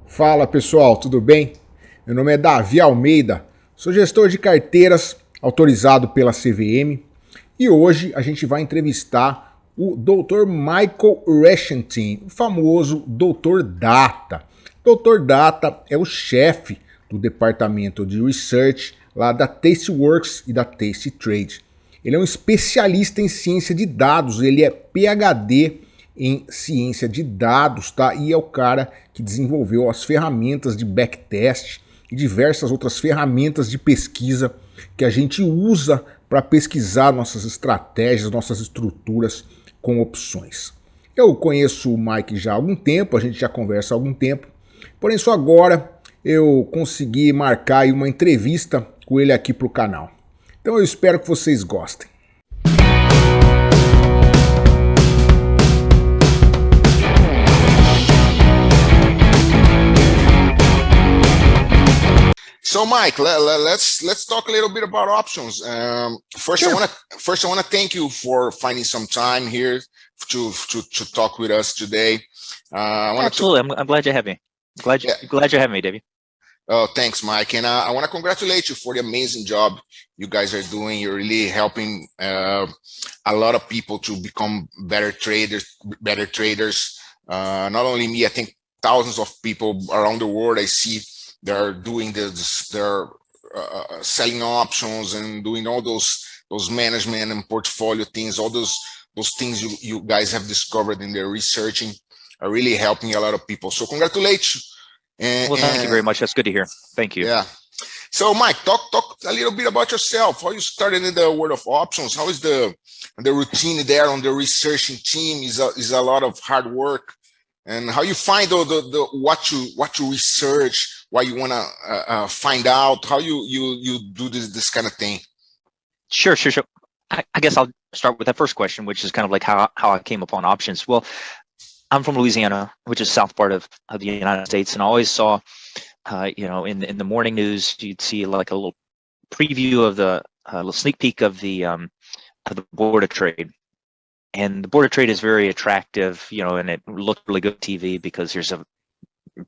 Fala pessoal, tudo bem? Meu nome é Davi Almeida, sou gestor de carteiras autorizado pela CVM e hoje a gente vai entrevistar o Dr. Michael Rechentin, o famoso Dr. Data. Dr. Data é o chefe do departamento de research lá da Tastyworks e da tastytrade. Ele é um especialista em ciência de dados, ele é PhD em ciência de dados, tá? E é o cara que desenvolveu as ferramentas de backtest e diversas outras ferramentas de pesquisa que a gente usa para pesquisar nossas estratégias, nossas estruturas com opções. Eu conheço o Mike já há algum tempo, a gente já conversa há algum tempo, porém só agora eu consegui marcar aí uma entrevista com ele aqui para o canal. Então eu espero que vocês gostem. So, Mike, let's talk a little bit about options. First, Sure. I wanna thank you for finding some time here to talk with us today. Absolutely, I'm glad you have me. Glad you're having me, David. Oh, thanks, Mike. And I want to congratulate you for the amazing job you guys are doing. You're really helping a lot of people to become better traders. Not only me, I think thousands of people around the world I see they're doing this, they're selling options and doing all those management and portfolio things, all those things you guys have discovered in their researching are really helping a lot of people. So congratulations. Well, thank you very much. That's good to hear. Thank you. Yeah. So, Mike, talk a little bit about yourself. How you started in the world of options? How is the routine there on the researching team? Is a lot of hard work, and how you find the what you research, what you want to find out, how you do this kind of thing. Sure. I guess I'll start with that first question, which is kind of like how I came upon options. Well, I'm from Louisiana, which is south part of the United States, and I always saw, in the morning news, you'd see like a little preview of the little sneak peek of the Board of Trade, and the Board of Trade is very attractive, and it looked really good on TV because there's a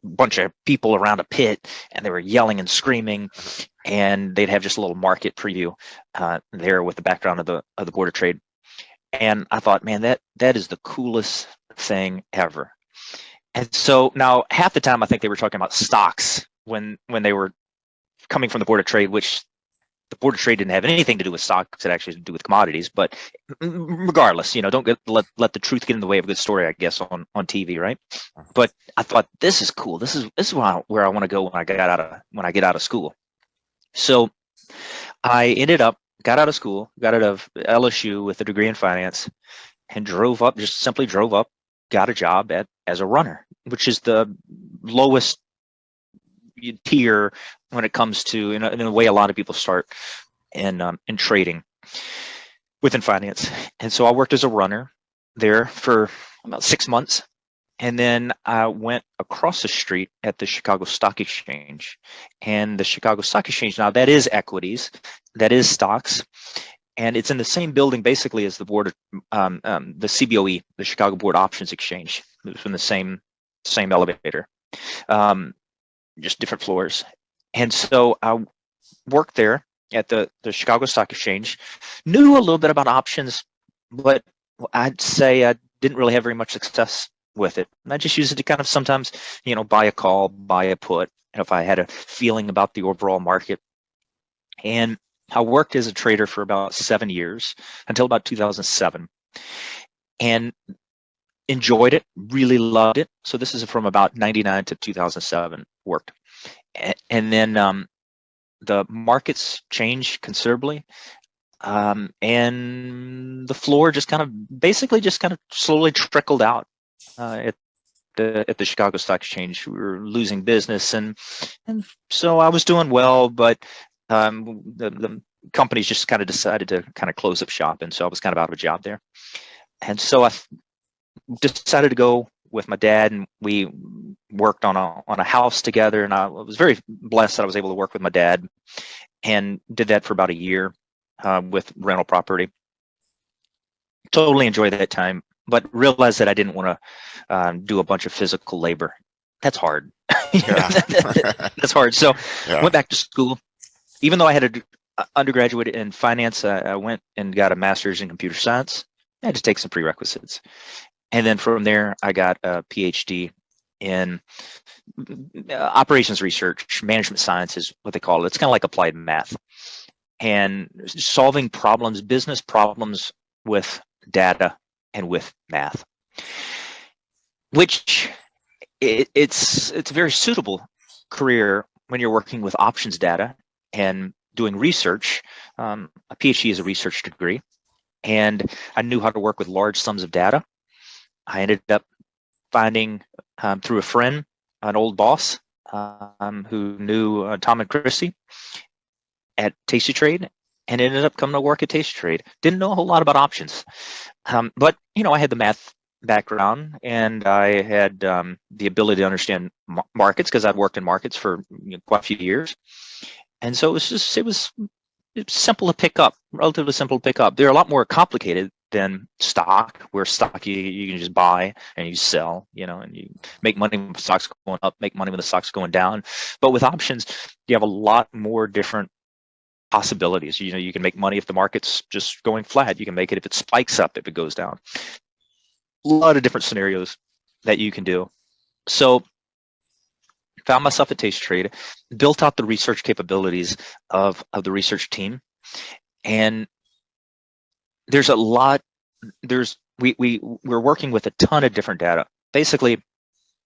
bunch of people around a pit, and they were yelling and screaming, and they'd have just a little market preview there with the background of the Board of Trade, and I thought, man, that is the coolest thing ever. And so now half the time I think they were talking about stocks when they were coming from the Board of Trade, which the Board of Trade didn't have anything to do with stocks. It actually had to do with commodities. But regardless, don't let the truth get in the way of a good story, I guess, on TV, right? But I thought, this is cool. This is where I want to go when I get out of school. So I got out of school, got out of LSU with a degree in finance, and simply drove up, got a job as a runner, which is the lowest tier when it comes to, in the way a lot of people start in trading within finance. And so I worked as a runner there for about 6 months. And then I went across the street at the Chicago Stock Exchange. And the Chicago Stock Exchange, now that is equities, that is stocks. And it's in the same building basically as the board, the CBOE, the Chicago Board Options Exchange. It was in the same elevator, just different floors. And so I worked there at the Chicago Stock Exchange, knew a little bit about options, but I'd say I didn't really have very much success with it. And I just used it to kind of sometimes, buy a call, buy a put, if I had a feeling about the overall market. And I worked as a trader for about 7 years until about 2007 and enjoyed it, really loved it. So this is from about 99 to 2007 worked. And then the markets changed considerably. And the floor just kind of slowly trickled out at the Chicago Stock Exchange. We were losing business. And so I was doing well, but the companies just kind of decided to kind of close up shop, and so I was kind of out of a job there. And so I decided to go with my dad, and we worked on a house together. And I was very blessed that I was able to work with my dad, and did that for about a year with rental property. Totally enjoyed that time, but realized that I didn't want to do a bunch of physical labor. That's hard. Yeah. That's hard. So Yeah. went back to school. Even though I had an undergraduate in finance, I went and got a master's in computer science. I had to take some prerequisites. And then from there, I got a PhD in operations research, management science is what they call it. It's kind of like applied math and solving problems, business problems with data and with math, which it's a very suitable career when you're working with options data and doing research. A PhD is a research degree, and I knew how to work with large sums of data. I ended up finding through a friend, an old boss who knew Tom and Christy at tastytrade, and ended up coming to work at tastytrade. Didn't know a whole lot about options, but I had the math background, and I had the ability to understand markets because I'd worked in markets for quite a few years, and so it was simple to pick up, relatively simple to pick up. They're a lot more complicated than stock, where stock you can just buy and you sell, and you make money when the stock's going up, make money when the stock's going down. But with options, you have a lot more different possibilities. You can make money if the market's just going flat. You can make it if it spikes up, if it goes down. A lot of different scenarios that you can do. So found myself at tastytrade, built out the research capabilities of the research team, and there's a lot. We're working with a ton of different data. Basically,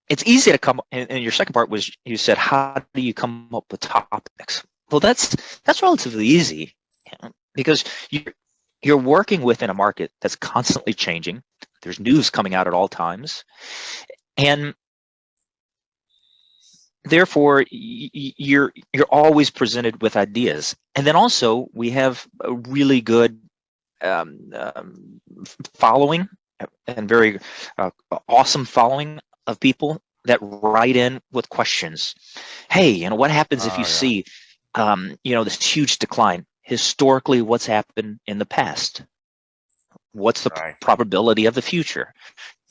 it's easy to come. And your second part was, you said, how do you come up with topics? Well, that's relatively easy, because you're working within a market that's constantly changing. There's news coming out at all times, and therefore you're always presented with ideas. And then also we have a really good following, and very awesome following of people that write in with questions. Hey, what happens if you see this huge decline? Historically, what's happened in the past? What's the probability of the future?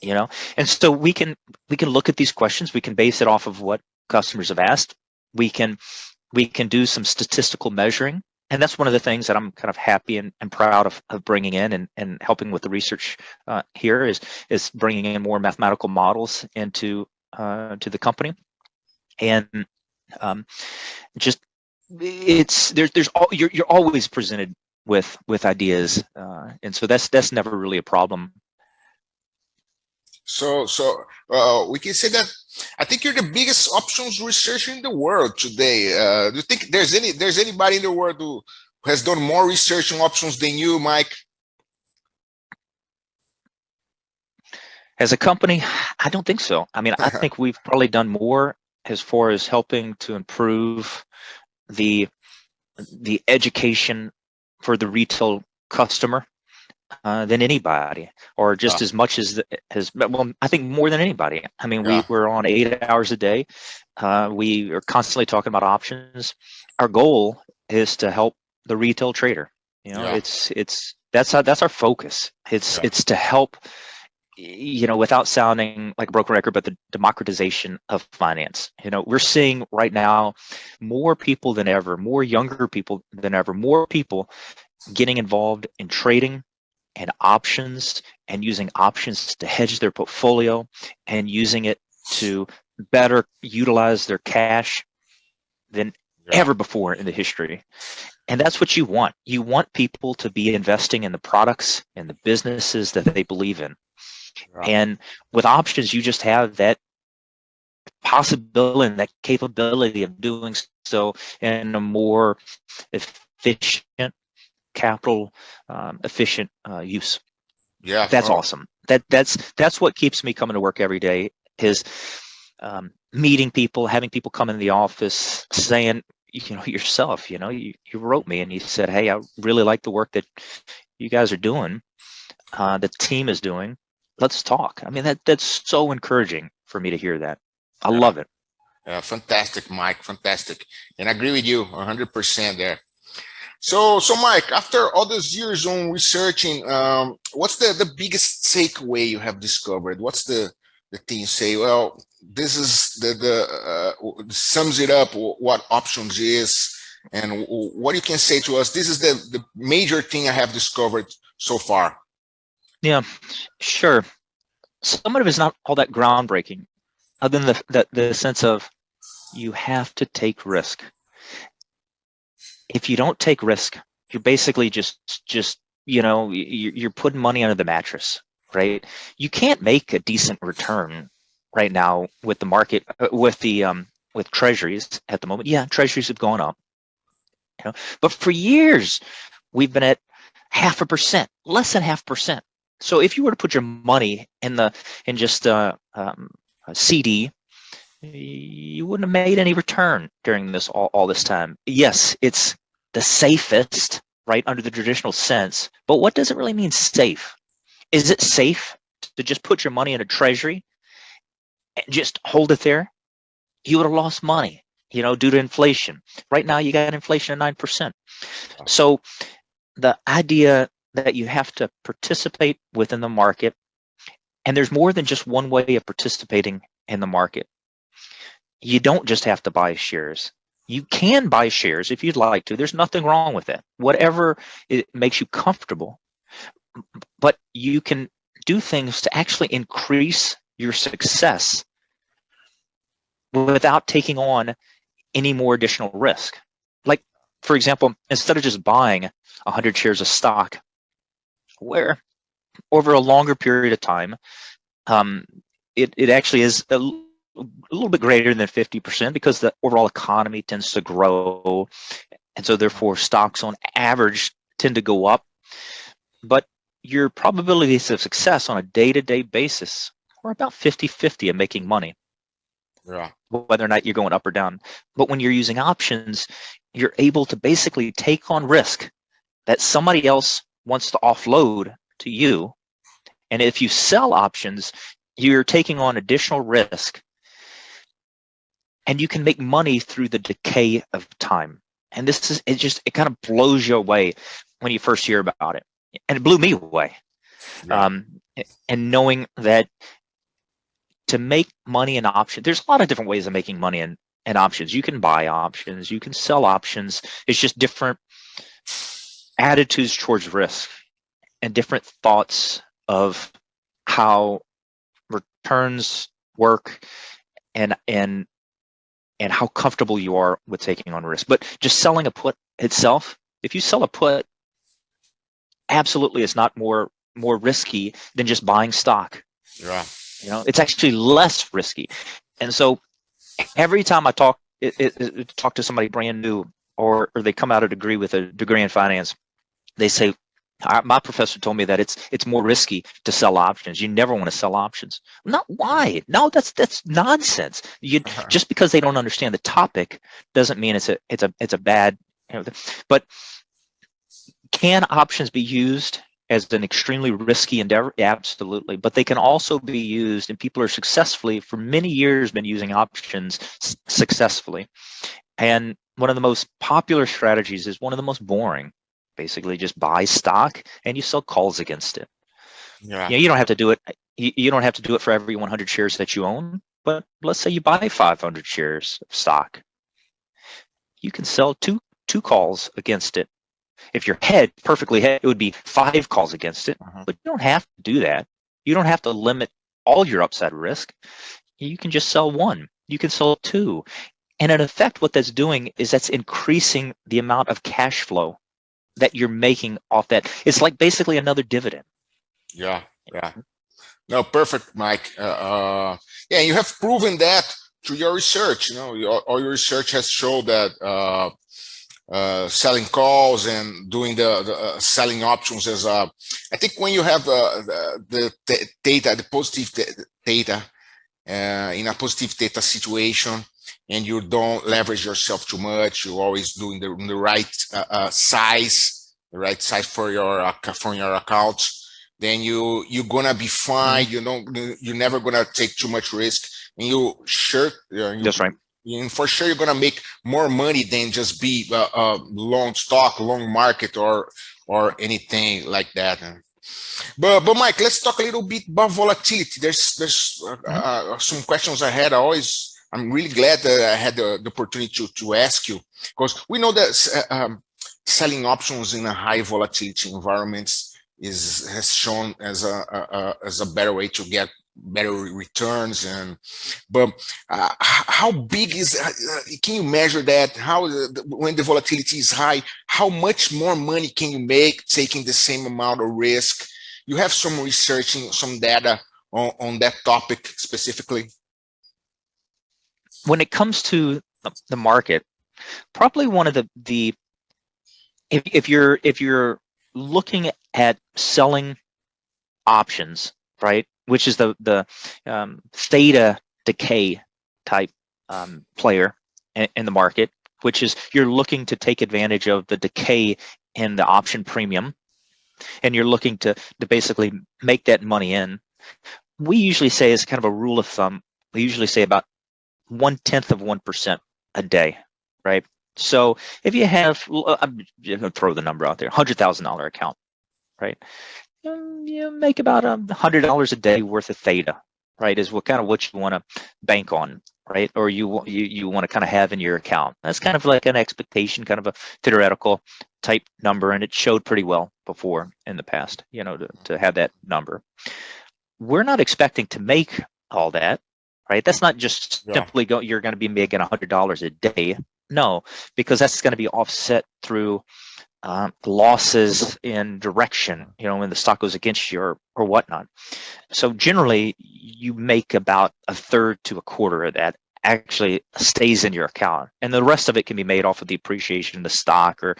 And so we can look at these questions. We can base it off of what customers have asked. We can do some statistical measuring, and that's one of the things that I'm kind of happy and proud of bringing in and helping with the research here is bringing in more mathematical models into to the company. And just you're always presented with ideas, and so that's never really a problem. So we can say that I think you're the biggest options researcher in the world today. Do you think there's anybody in the world who has done more research on options than you, Mike? As a company, I don't think so. I mean, I think we've probably done more as far as helping to improve the education for the retail customer than anybody, or just as much as well, I think more than anybody. I mean, we're on 8 hours a day. We are constantly talking about options. Our goal is to help the retail trader. That's our focus. It's to help, without sounding like a broken record, but the democratization of finance. We're seeing right now more people than ever, more younger people than ever, more people getting involved in trading and options, and using options to hedge their portfolio, and using it to better utilize their cash than ever before in the history. And that's what you want. You want people to be investing in the products and the businesses that they believe in. And with options, you just have that possibility and that capability of doing so in a more efficient, capital efficient use. That's awesome. That's what keeps me coming to work every day, is meeting people, having people come in the office saying, yourself, you wrote me and you said, hey, I really like the work that you guys are doing, the team is doing. Let's talk. I mean, that's so encouraging for me to hear that. I love it. Fantastic, Mike. Fantastic. And I agree with you 100% there. So Mike, after all those years on researching, what's the biggest takeaway you have discovered? What's the thing you say, well, this is the sums it up what options is, and what you can say to us. This is the major thing I have discovered so far. Yeah, sure. Some of it is not all that groundbreaking, other than the sense of you have to take risk. If you don't take risk, you're basically just you're putting money under the mattress, right? You can't make a decent return right now with the market, with treasuries at the moment. Yeah, treasuries have gone up, but for years we've been at 0.5%, less than 0.5%. So if you were to put your money in just a CD, you wouldn't have made any return during this all this time. Yes, it's the safest, right, under the traditional sense, but what does it really mean, safe? Is it safe to just put your money in a treasury and just hold it there? You would have lost money, due to inflation. Right now, you got inflation at 9%. So the idea that you have to participate within the market, and there's more than just one way of participating in the market. You don't just have to buy shares. You can buy shares if you'd like to. There's nothing wrong with it. Whatever it makes you comfortable. But you can do things to actually increase your success without taking on any more additional risk. Like, for example, instead of just buying 100 shares of stock, where over a longer period of time, it actually is a little bit greater than 50%, because the overall economy tends to grow, and so therefore stocks on average tend to go up. But your probabilities of success on a day-to-day basis are about 50-50 of making money, whether or not you're going up or down. But when you're using options, you're able to basically take on risk that somebody else wants to offload to you. And if you sell options, you're taking on additional risk, and you can make money through the decay of time. And it kind of blows you away when you first hear about it. And it blew me away. Yeah. And knowing that to make money in options, there's a lot of different ways of making money in options. You can buy options, you can sell options. It's just different attitudes towards risk and different thoughts of how returns work, and how comfortable you are with taking on risk. But just selling a put itself, if you sell a put, absolutely it's not more risky than just buying stock. Yeah. It's actually less risky. And so every time I talk to somebody brand new, or they come out of degree with a degree in finance, they say, my professor told me that it's more risky to sell options. You never want to sell options. Not why? No, that's nonsense. Just because they don't understand the topic doesn't mean it's a bad. But can options be used as an extremely risky endeavor? Absolutely. But they can also be used, and people are successfully for many years been using options successfully. And one of the most popular strategies is one of the most boring. Basically, just buy stock and you sell calls against it. Yeah. You don't have to do it. You don't have to do it for every 100 shares that you own. But let's say you buy 500 shares of stock. You can sell two calls against it. If you're perfectly hedged, it would be 5 calls against it. But you don't have to do that. You don't have to limit all your upside risk. You can just sell 1. You can sell 2. And in effect, what that's doing is that's increasing the amount of cash flow that you're making off that. It's like basically another dividend. Yeah. No, perfect, Mike. Yeah, you have proven that through your research. All your research has shown that selling calls and doing the selling options as I think when you have the data, the positive data in a positive theta situation, and you don't leverage yourself too much, you're always doing the right size, for your accounts, then you're gonna be fine. You're never gonna take too much risk, and that's right. And for sure, you're gonna make more money than just be long stock, long market, or anything like that. But Mike, let's talk a little bit about volatility. There's some questions I had. I'm really glad that I had the opportunity to ask you, because we know that selling options in a high volatility environments has shown as a better way to get better returns. But how big is can you measure that? How when the volatility is high, how much more money can you make taking the same amount of risk? You have some researching, some data on that topic specifically? When it comes to the market, probably one of the if you're looking at selling options, right, which is the theta decay type player in the market, which is you're looking to take advantage of the decay in the option premium, and you're looking to basically make that money in. We usually say, as kind of a rule of thumb, we usually say about 0.1% a day, right? So if you have, I'm going to throw the number out there, $100,000 account, right? You make about $100 a day worth of theta, right? Is what you want to bank on, right? Or you want to kind of have in your account. That's kind of like an expectation, kind of a theoretical type number, and it showed pretty well before in the past, to have that number. We're not expecting to make all that, right? That's not just simply you're going to be making $100 a day. No, because that's going to be offset through losses in direction, when the stock goes against you or whatnot. So generally, you make about a third to a quarter of that actually stays in your account, and the rest of it can be made off of the appreciation of the stock or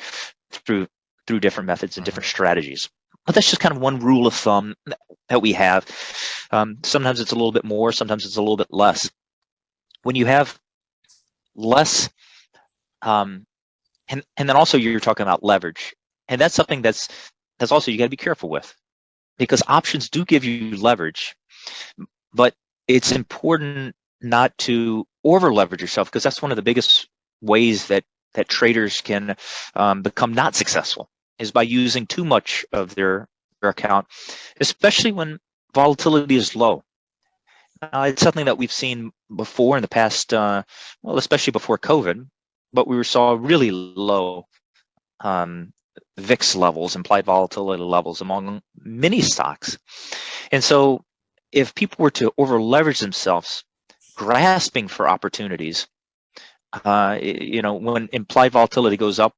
through different methods and different strategies. But that's just kind of one rule of thumb that we have. Sometimes it's a little bit more, sometimes it's a little bit less. When you have less, and then also you're talking about leverage, and that's something that's also you got to be careful with, because options do give you leverage, but it's important not to over leverage yourself, because that's one of the biggest ways that traders can become not successful, is by using too much of their account, especially when volatility is low. It's something that we've seen before in the past, especially before COVID, but we saw really low VIX levels, implied volatility levels, among many stocks. And so if people were to over leverage themselves, grasping for opportunities, when implied volatility goes up,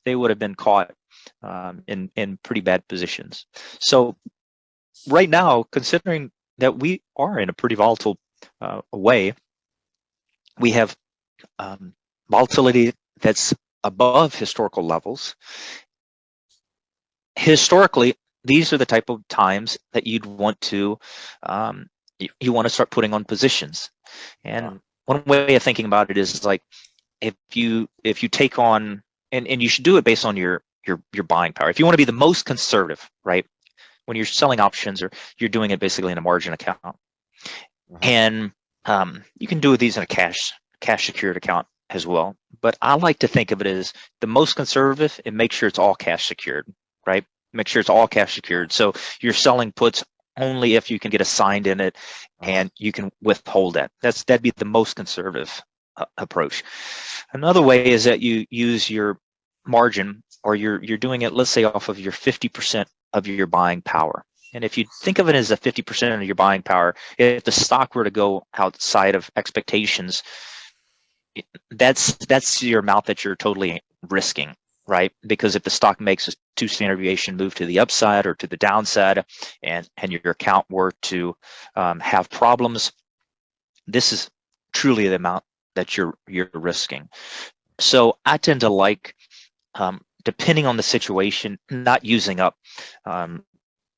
they would have been caught in pretty bad positions. So right now, considering that we are in a pretty volatile way, we have volatility that's above historical levels. Historically, these are the type of times that you'd want to you want to start putting on positions. And one way of thinking about it is like, if you take on, and you should do it based on your buying power. If you want to be the most conservative, right, when you're selling options, or you're doing it basically in a margin account, and you can do these in a cash secured account as well. But I like to think of it as the most conservative and make sure it's all cash secured, right? Make sure it's all cash secured. So you're selling puts only if you can get assigned in it, and you can withhold that. That'd be the most conservative approach. Another way is that you use your margin, or you're doing it, let's say, off of your 50% of your buying power. And if you think of it as a 50% of your buying power, if the stock were to go outside of expectations, that's your amount that you're totally risking, right? Because if the stock makes a 2 standard deviation move to the upside or to the downside, and your account were to have problems, this is truly the amount that you're risking. So I tend to like, depending on the situation, not using up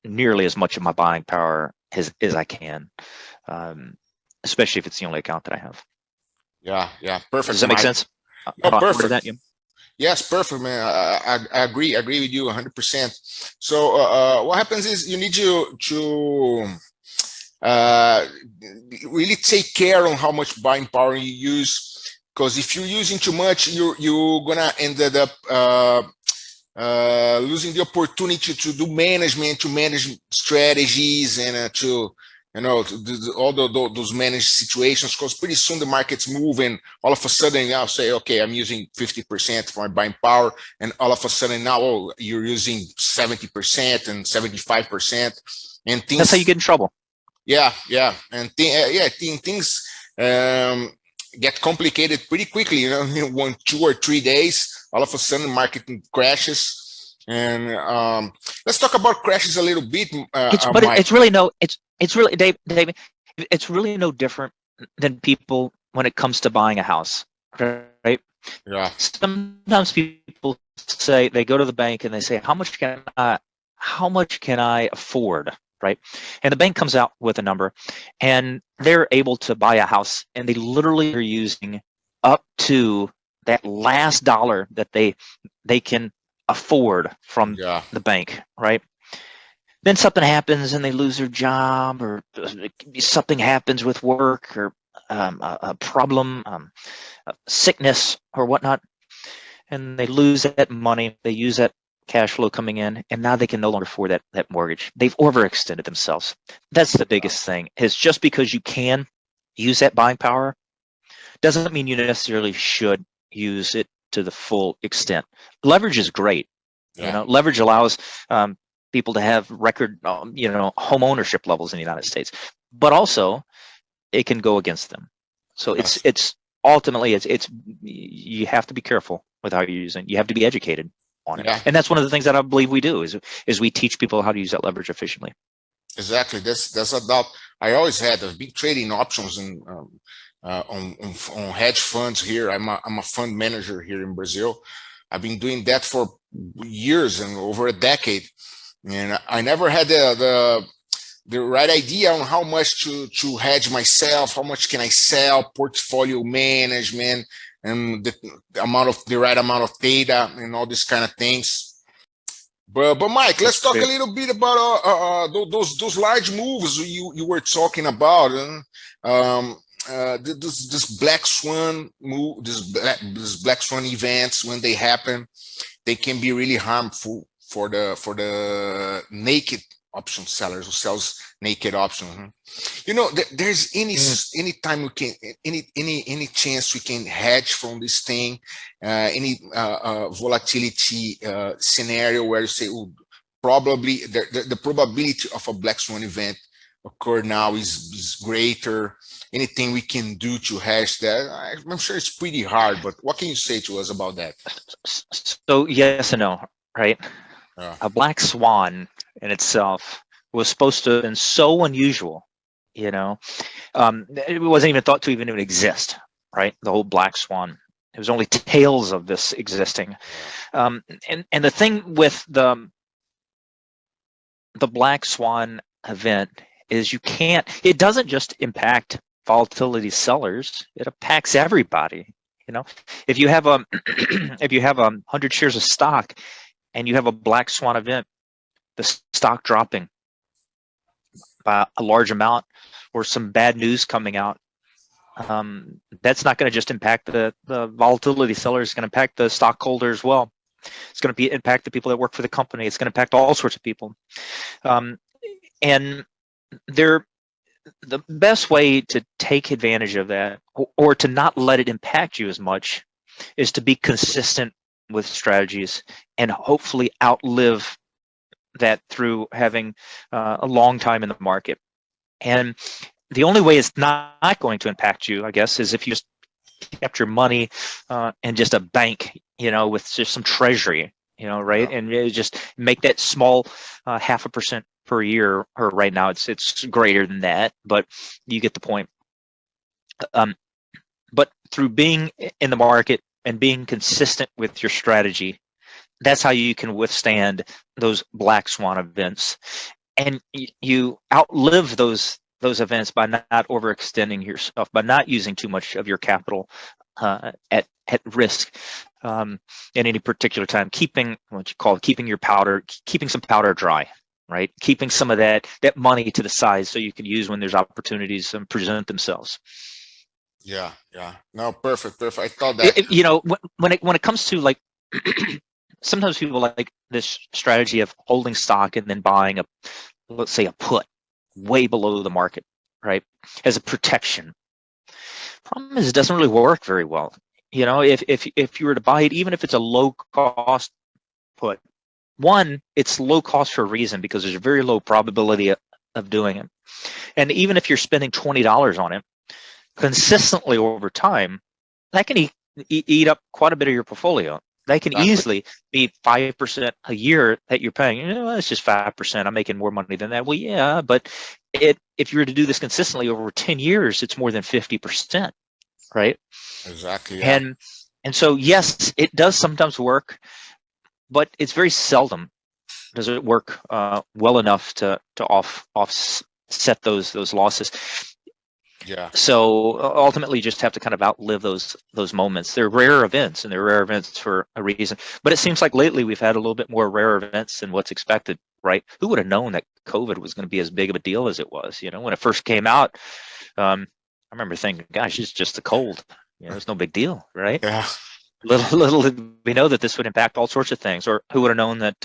nearly as much of my buying power as I can, especially if it's the only account that I have. Yeah, perfect. Does that make sense? No, perfect. Yes, perfect, man. I agree with you 100%. So what happens is you need to really take care on how much buying power you use, because if you're using too much, you're gonna end up losing the opportunity to do management, to manage strategies, and to all those managed situations, because pretty soon the market's moving. All of a sudden, I'll say, okay, I'm using 50% for my buying power, and all of a sudden now, oh, you're using 70% and 75%, and things. That's how you get in trouble. Yeah, and things get complicated pretty quickly. In 1, 2, or 3 days, all of a sudden, the market crashes. And let's talk about crashes a little bit. It's really David, it's really no different than people when it comes to buying a house, right? Yeah. Sometimes people say, they go to the bank and they say, how much can I afford, right? And the bank comes out with a number, and they're able to buy a house, and they literally are using up to that last dollar that they can afford from the bank, right? Then something happens and they lose their job, or something happens with work, or a problem, sickness or whatnot, and they lose that money. They use that cash flow coming in, and now they can no longer afford that mortgage. They've overextended themselves. That's the biggest thing. Is just because you can use that buying power doesn't mean you necessarily should use it to the full extent. Leverage is great. Leverage allows people to have record, home ownership levels in the United States, but also it can go against them. So it's ultimately you have to be careful with how you're using. You have to be educated on it, and that's one of the things that I believe we do is we teach people how to use that leverage efficiently. Exactly. That's a doubt I always had. I've been trading options and on hedge funds here. I'm a fund manager here in Brazil. I've been doing that for years and over a decade, and I never had the right idea on how much to hedge myself, how much can I sell, portfolio management, and the right amount of data, and all these kind of things. But Mike, let's talk a little bit about those large moves you were talking about. This black swan move, this black swan events, when they happen, they can be really harmful for the naked option sellers who sells naked option. There's any time we can, any chance we can hedge from this thing, any volatility scenario where you say, probably the probability of a black swan event occur now is greater. Anything we can do to hedge that? I'm sure it's pretty hard, but what can you say to us about that? So yes and no, right? A black swan in itself was supposed to have been so unusual, it wasn't even thought to even exist, right? The whole black swan. It was only tales of this existing. And the thing with the black swan event is it doesn't just impact volatility sellers, it impacts everybody. If you have 100 shares of stock and you have a black swan event, the stock dropping by a large amount, or some bad news coming out, that's not going to just impact the volatility sellers. It's going to impact the stockholder as well. It's going to impact the people that work for the company. It's going to impact all sorts of people. And the best way to take advantage of that, or to not let it impact you as much, is to be consistent with strategies and hopefully outlive that through having a long time in the market. And the only way it's not going to impact you, I guess, is if you just kept your money in just a bank, with just some treasury, right? And just make that small 0.5% per year, or right now it's greater than that, but you get the point. But through being in the market and being consistent with your strategy, that's how you can withstand those black swan events, and you outlive those events by not overextending yourself, by not using too much of your capital at risk at any particular time. Keeping your powder, keeping some powder dry, right? Keeping some of that money to the side so you can use when there's opportunities present themselves. Yeah. No, perfect. I thought that when it comes to like sometimes people like this strategy of holding stock and then buying a, let's say, a put way below the market, right, as a protection. Problem is, it doesn't really work very well. You know, if you were to buy it, even if it's a low cost put, one, it's low cost for a reason, because there's a very low probability of doing it. And even if you're spending $20 on it consistently over time, that can eat up quite a bit of your portfolio. That can easily be 5% a year that you're paying. You know, it's just 5%. I'm making more money than that. Well, yeah, but if you were to do this consistently over 10 years, it's more than 50%, right? Exactly. Yeah. And so, yes, it does sometimes work, but it's very seldom does it work well enough to offset those losses. Yeah. So ultimately, you just have to kind of outlive those moments. They're rare events, and they're rare events for a reason. But it seems like lately we've had a little bit more rare events than what's expected, right? Who would have known that COVID was going to be as big of a deal as it was? You know, when it first came out, I remember thinking, "Gosh, it's just a cold. You know, it's no big deal, right?" Yeah. Little did we know that this would impact all sorts of things. Or who would have known that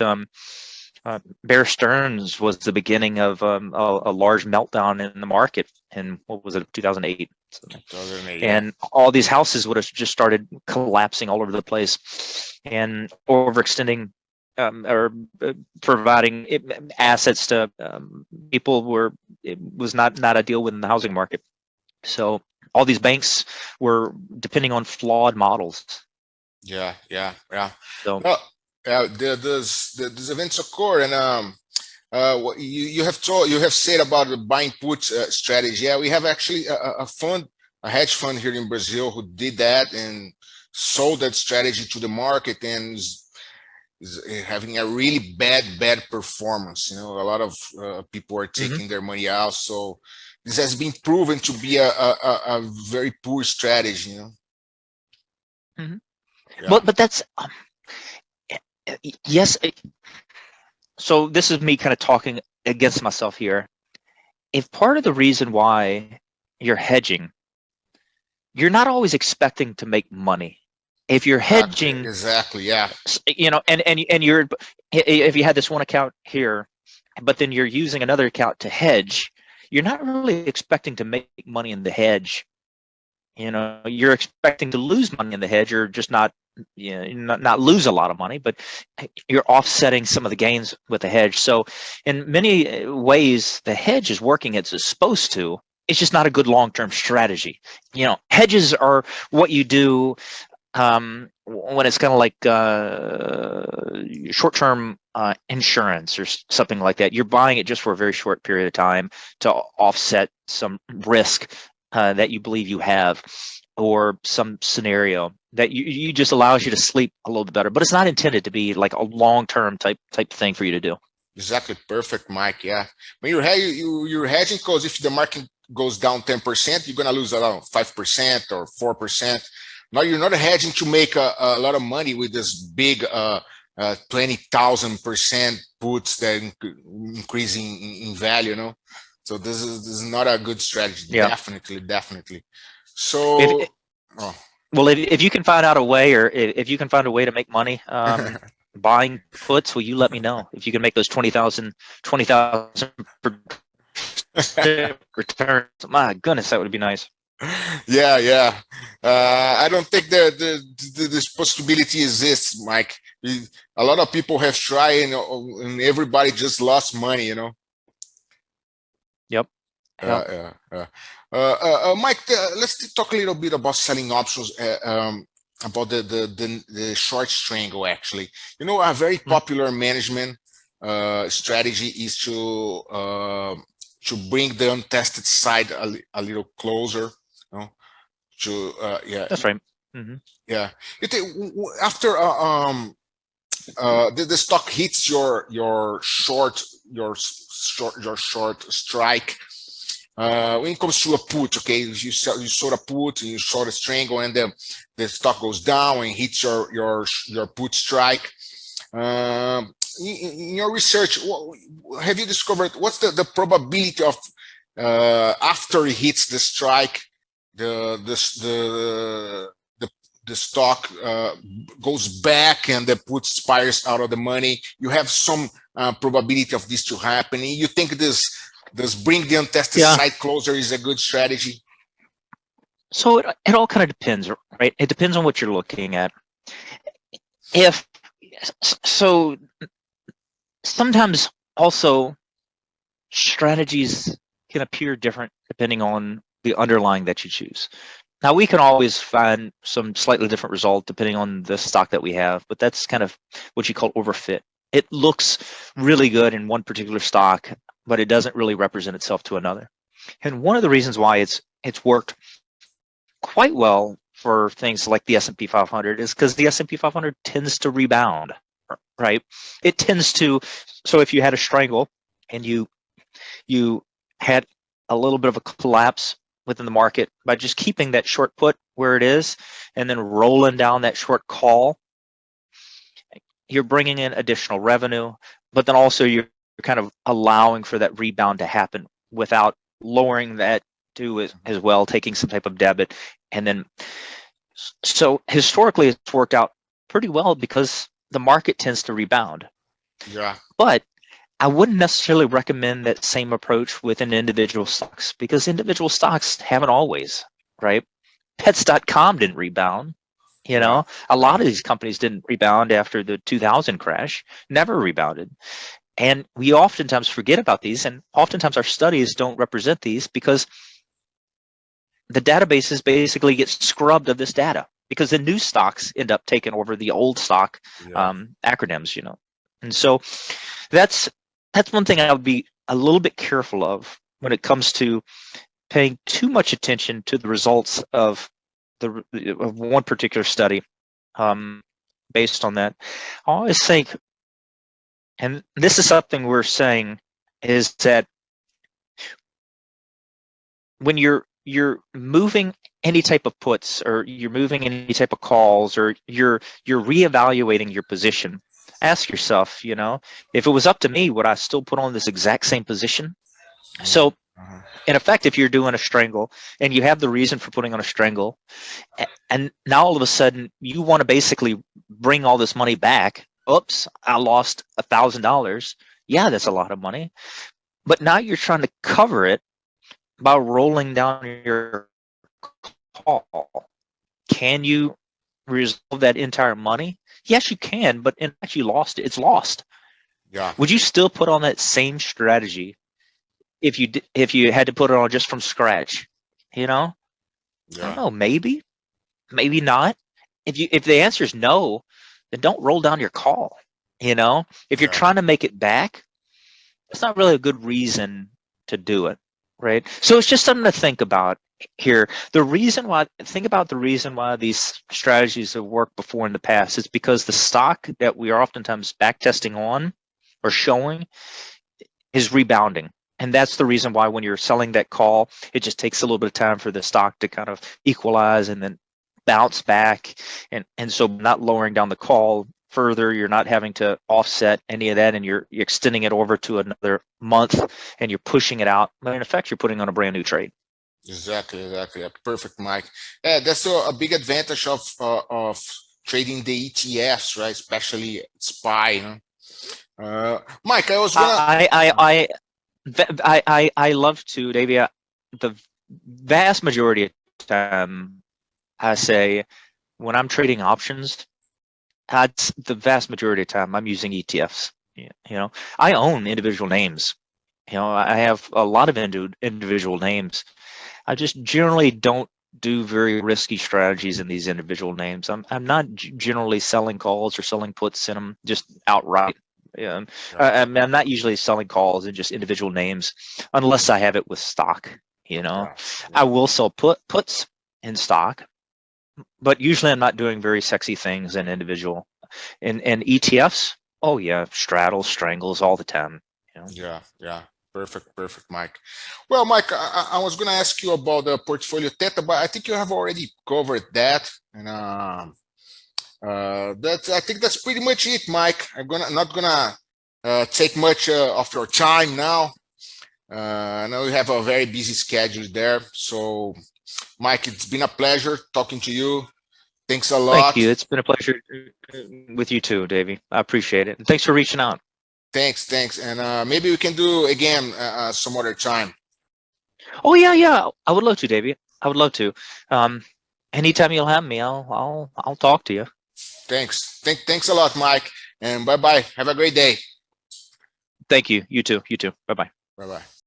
Bear Stearns was the beginning of a large meltdown in the market in, what was it, 2008? 2008, and all these houses would have just started collapsing all over the place, and overextending or providing assets to people where it was not ideal within the housing market. So all these banks were depending on flawed models. Yeah. So These events occur, and what you have said about the buying put strategy. Yeah, we have actually a hedge fund here in Brazil who did that and sold that strategy to the market, and is having a really bad performance. You know, a lot of people are taking their money out. So this has been proven to be a very poor strategy. You know. Yeah. but that's yes. So this is me kind of talking against myself here. If part of the reason why you're hedging, you're not always expecting to make money. If you're hedging, exactly, yeah, you know, and you're, if you had this one account here, but then you're using another account to hedge, you're not really expecting to make money in the hedge. You know, you're expecting to lose money in the hedge, or just not, you know, not lose a lot of money, but you're offsetting some of the gains with the hedge. So in many ways, the hedge is working as it's supposed to. It's just not a good long-term strategy. You know, hedges are what you do when it's kind of like short-term insurance or something like that. You're buying it just for a very short period of time to offset some risk that you believe you have, or some scenario that you just allows you to sleep a little bit better. But it's not intended to be like a long-term type thing for you to do. Exactly, perfect, Mike. Yeah, when you're hedging, because if the market goes down 10%, you're gonna lose around 5% or 4%. Now you're not hedging to make a lot of money with this big 20,000% puts that increasing in value. You know, so this is not a good strategy. Yeah. Definitely. So, well, if you can find out a way, or if you can find a way to make money buying puts, will you let me know if you can make those 20,000 returns? My goodness, that would be nice. Yeah. I don't think this possibility exists, Mike. A lot of people have tried, and everybody just lost money. You know. Yep. Mike, let's talk a little bit about selling options. About the short strangle. Actually, you know, a very popular management strategy is to bring the untested side a little closer. You know, yeah, that's right. Yeah, after the stock hits your short strike. When it comes to a put, okay, you sold a put and you sold a strangle, and the stock goes down and hits your put strike. In your research, have you discovered what's the probability of after it hits the strike, the the stock goes back and the put expires out of the money. You have some probability of this to happen. You think this bring the untested site closer is a good strategy? So it all kind of depends, right? It depends on what you're looking at. So sometimes also strategies can appear different depending on the underlying that you choose. Now we can always find some slightly different result depending on the stock that we have, but that's kind of what you call overfit. It looks really good in one particular stock, but it doesn't really represent itself to another. And one of the reasons why it's worked quite well for things like the S&P 500 is because the S&P 500 tends to rebound, right? It tends to, so if you had a strangle and you had a little bit of a collapse within the market, by just keeping that short put where it is and then rolling down that short call, you're bringing in additional revenue, but then also you're kind of allowing for that rebound to happen without lowering that to as well, taking some type of debit. And then, so historically it's worked out pretty well because the market tends to rebound. Yeah. But I wouldn't necessarily recommend that same approach within individual stocks because individual stocks haven't always, right? Pets.com didn't rebound. You know, a lot of these companies didn't rebound after the 2000 crash, never rebounded. And we oftentimes forget about these, and oftentimes our studies don't represent these because the databases basically get scrubbed of this data because the new stocks end up taking over the old stock acronyms, you know. And so that's one thing I would be a little bit careful of when it comes to paying too much attention to the results of one particular study based on that. I always think, and this is something we're saying, is that when you're moving any type of puts or you're moving any type of calls or you're reevaluating your position, ask yourself, you know, if it was up to me, would I still put on this exact same position? So in effect, if you're doing a strangle and you have the reason for putting on a strangle, and now all of a sudden you want to basically bring all this money back. Oops, I lost $1,000. Yeah, that's a lot of money. But now you're trying to cover it by rolling down your call. Can you resolve that entire money? Yes, you can, but in fact, you lost it. It's lost. Yeah. Would you still put on that same strategy if you had to put it on just from scratch? You know, I don't know. Maybe not. If the answer is no, then don't roll down your call. You know, if you're trying to make it back, it's not really a good reason to do it, right? So it's just something to think about here. Think about the reason why these strategies have worked before in the past is because the stock that we are oftentimes back testing on or showing is rebounding. And that's the reason why when you're selling that call, it just takes a little bit of time for the stock to kind of equalize and then bounce back. And so not lowering down the call further, you're not having to offset any of that, and you're extending it over to another month and you're pushing it out. But in effect, you're putting on a brand new trade. Exactly. Perfect, Mike. Yeah, that's a big advantage of trading the ETFs, right? Especially SPY. Mike, I was gonna. I love to, Davey. The vast majority of the time, I say when I'm trading options, that's the vast majority of the time I'm using ETFs. You know, I own individual names. You know, I have a lot of individual names. I just generally don't do very risky strategies in these individual names. I'm not generally selling calls or selling puts in them just outright. Yeah, I'm not usually selling calls in just individual names unless I have it with stock. You know, I will sell puts in stock, but usually I'm not doing very sexy things in individual. In ETFs, oh yeah, straddles, strangles all the time. You know? Yeah. Perfect, Mike. Well, Mike, I was going to ask you about the portfolio theta, but I think you have already covered that. And I think that's pretty much it, Mike. Not gonna take much of your time now. I know you have a very busy schedule there. So, Mike, it's been a pleasure talking to you. Thanks a lot. Thank you. It's been a pleasure with you too, Davey. I appreciate it. And thanks for reaching out. Thanks. And maybe we can do again some other time. Oh yeah. I would love to, Davey. I would love to. Anytime you'll have me, I'll talk to you. Thanks. Thanks a lot, Mike. And bye-bye. Have a great day. Thank you. You too. Bye-bye. Bye-bye.